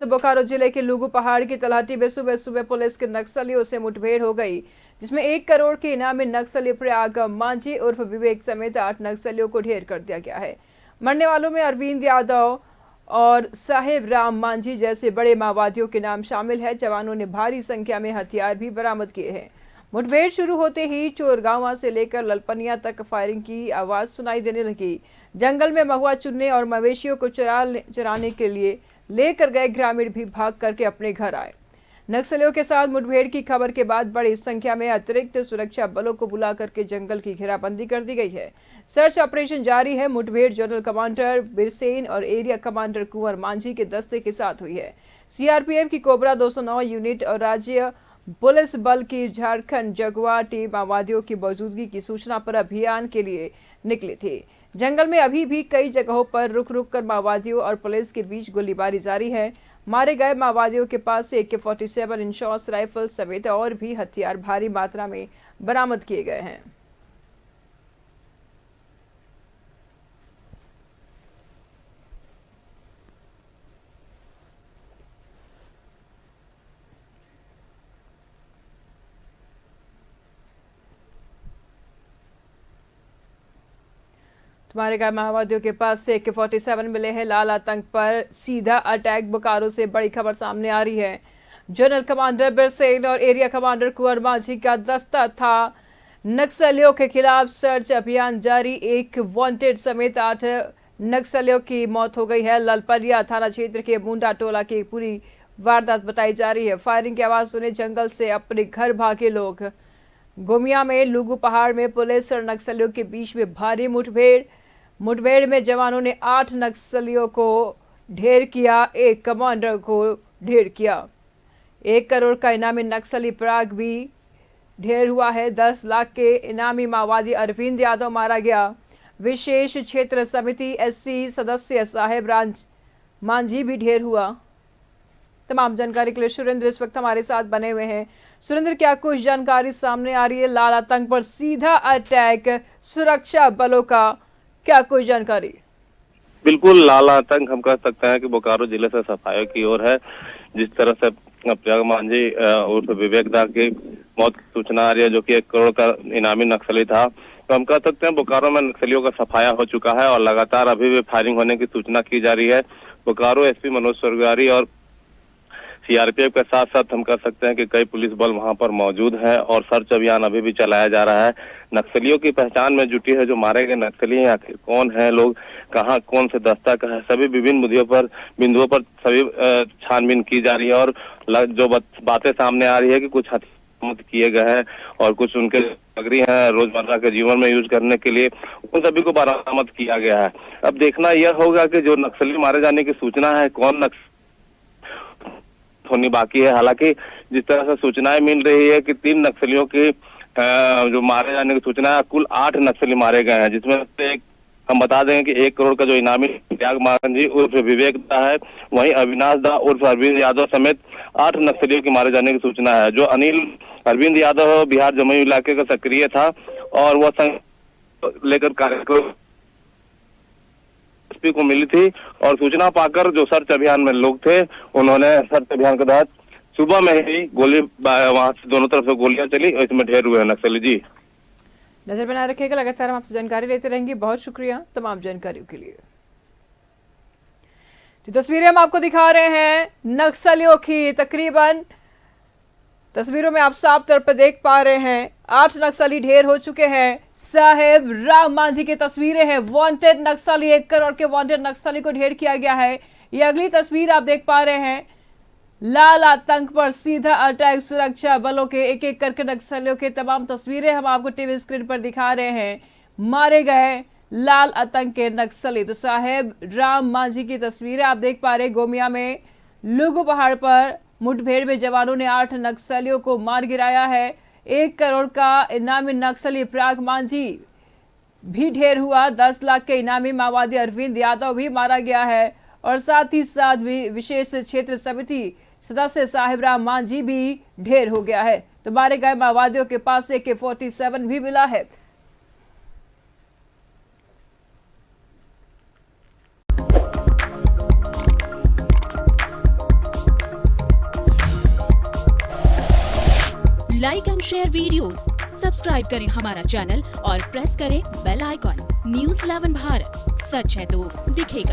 तो बोकारो जिले के लुगु पहाड़ की तलहटी में सुबह सुबह पुलिस के नक्सलियों से मुठभेड़ हो गई, जिसमें 1 करोड़ के इनामी नक्सली प्रयाग मांझी उर्फ विवेक समेत 8 नक्सलियों को ढेर कर दिया गया है। मरने वालों में अरविंद यादव और साहेब राम मांझी जैसे बड़े माओवादियों के नाम शामिल है। जवानों ने भारी संख्या में हथियार भी बरामद किए हैं। मुठभेड़ शुरू होते ही चोरगांवा से लेकर ललपनिया तक फायरिंग की आवाज सुनाई देने लगी। जंगल में महुआ चुनने और मवेशियों को चराने के लिए लेकर गए ग्रामीण भी भाग करके अपने घर आए। नक्सलियों के साथ मुठभेड़ की खबर के बाद बड़ी संख्या में अतिरिक्त सुरक्षा बलों को बुला करके जंगल की घेराबंदी कर दी गई है। सर्च ऑपरेशन जारी है। मुठभेड़ जनरल कमांडर बिरसेन और एरिया कमांडर कुंवर मांझी के दस्ते के साथ हुई है। सीआरपीएफ की कोबरा 209 यूनिट और राज्य पुलिस बल की झारखंड जगुआ टीम माओवादियों की मौजूदगी की सूचना पर अभियान के लिए निकली थी। जंगल में अभी भी कई जगहों पर रुक रुक कर माओवादियों और पुलिस के बीच गोलीबारी जारी है। मारे गए माओवादियों के पास से AK-47 इंशॉस राइफल समेत और भी हथियार भारी मात्रा में बरामद किए गए हैं। तुम्हारे गए माओवादियों के पास से AK-47 मिले हैं। लाल आतंक पर सीधा अटैक। बोकारो से बड़ी खबर सामने आ रही है। जनरल कमांडर बिरसेन और एरिया कमांडर कुंवर मांझी का दस्ता था। नक्सलियों के खिलाफ सर्च अभियान जारी। एक वांटेड समेत 8 नक्सलियों की मौत हो गई है। ललपरिया थाना क्षेत्र के मुंडा टोला की पूरी वारदात बताई जा रही है। फायरिंग की आवाज सुने जंगल से अपने घर भागे लोग। गोमिया में लुगु पहाड़ में पुलिस और नक्सलियों के बीच में भारी मुठभेड़ में जवानों ने 8 नक्सलियों को ढेर किया, एक कमांडर को ढेर किया। 1 करोड़ का इनामी नक्सली प्राग भी ढेर हुआ है। 10 लाख के इनामी माओवादी अरविंद यादव मारा गया। विशेष क्षेत्र समिति SC सदस्य साहेब राम मांझी भी ढेर हुआ। तमाम जानकारी के लिए सुरेंद्र इस वक्त हमारे साथ बने हुए हैं। सुरेंद्र, क्या कुछ जानकारी सामने आ रही है? लाल आतंक पर सीधा अटैक, सुरक्षा बलों का क्या कोई जानकारी? बिल्कुल, लाल आतंक हम कह सकते हैं कि बोकारो जिले से सफाई की ओर है। जिस तरह से प्रयाग मांझी उर्फ विवेक दा की मौत की सूचना आ रही है, जो कि 1 करोड़ का इनामी नक्सली था, तो हम कह सकते हैं बोकारो में नक्सलियों का सफाया हो चुका है और लगातार अभी भी फायरिंग होने की सूचना की जा रही है। बोकारो SP मनोज सरगारी और CRPF के साथ साथ हम कह सकते हैं कि कई पुलिस बल वहां पर मौजूद हैं और सर्च अभियान अभी भी चलाया जा रहा है। नक्सलियों की पहचान में जुटी है जो मारे गए नक्सली हैं, आखिर कौन है, लोग कहां, कौन से दस्ता का है, सभी विभिन्न बिंदुओं पर सभी छानबीन की जा रही है। और जो बातें सामने आ रही है कि कुछ हथियार किए गए हैं और कुछ उनके सामग्री है रोजमर्रा के जीवन में यूज करने के लिए, उन सभी को बरामद किया गया है। अब देखना यह होगा कि जो नक्सली मारे जाने की सूचना है, कौन नक्सली होनी बाकी है। हालांकि जिस तरह से सूचनाएं मिल रही है कि 3 नक्सलियों की जो मारे जाने की सूचना है, कुल 8 नक्सली मारे गए हैं, जिसमें से हम बता देंगे कि 1 करोड़ का जो इनामी प्रयाग मांझी उर्फ विवेक दा है, वहीं अविनाश दा उर्फ अरविंद यादव समेत 8 नक्सलियों की मारे जाने की सूचना है। जो अरविंद यादव बिहार जमुई इलाके का सक्रिय था और वह लेकर कार्यक्रम को मिली थी और सूचना पाकर जो सर्च अभियान में लोग थे, उन्होंने सर्च अभियान के तहत सुबह में ही गोली वहां से दोनों तरफ से गोलियां चली और इसमें ढेर हुए नक्सली। जी, नजर बनाए रखिएगा, लगातार हम आपसे जानकारी लेते रहेंगे। बहुत शुक्रिया तमाम जानकारियों के लिए। जो तस्वीरें हम आपको दिखा रहे हैं नक्सलियों की, तकरीबन तस्वीरों में आप साफ तौर पर देख पा रहे हैं 8 नक्सली ढेर हो चुके हैं। साहेब राम मांझी की तस्वीरें हैं। वांटेड नक्सली, 1 करोड़ के वांटेड नक्सली को ढेर किया गया है। ये अगली तस्वीर आप देख पा रहे हैं। लाल आतंक पर सीधा अटैक, सुरक्षा बलों के एक एक करके नक्सलियों के तमाम तस्वीरें हम आपको टीवी स्क्रीन पर दिखा रहे हैं। मारे गए लाल आतंक के नक्सली, तो साहेब राम मांझी की तस्वीरें आप देख पा रहे हैं। गोमिया में लुगु पहाड़ पर मुठभेड़ में जवानों ने 8 नक्सलियों को मार गिराया है। 1 करोड़ का इनामी नक्सली प्रयाग मांझी भी ढेर हुआ। 10 लाख के इनामी माओवादी अरविंद यादव भी मारा गया है और साथ ही साथ भी विशेष क्षेत्र समिति सदस्य साहेब राम मांझी भी ढेर हो गया है। तो मारे गए माओवादियों के पास से AK-47 भी मिला है। Like and share videos, subscribe करें हमारा चैनल और प्रेस करें बेल आइकॉन। News 11 भारत, सच है तो दिखेगा।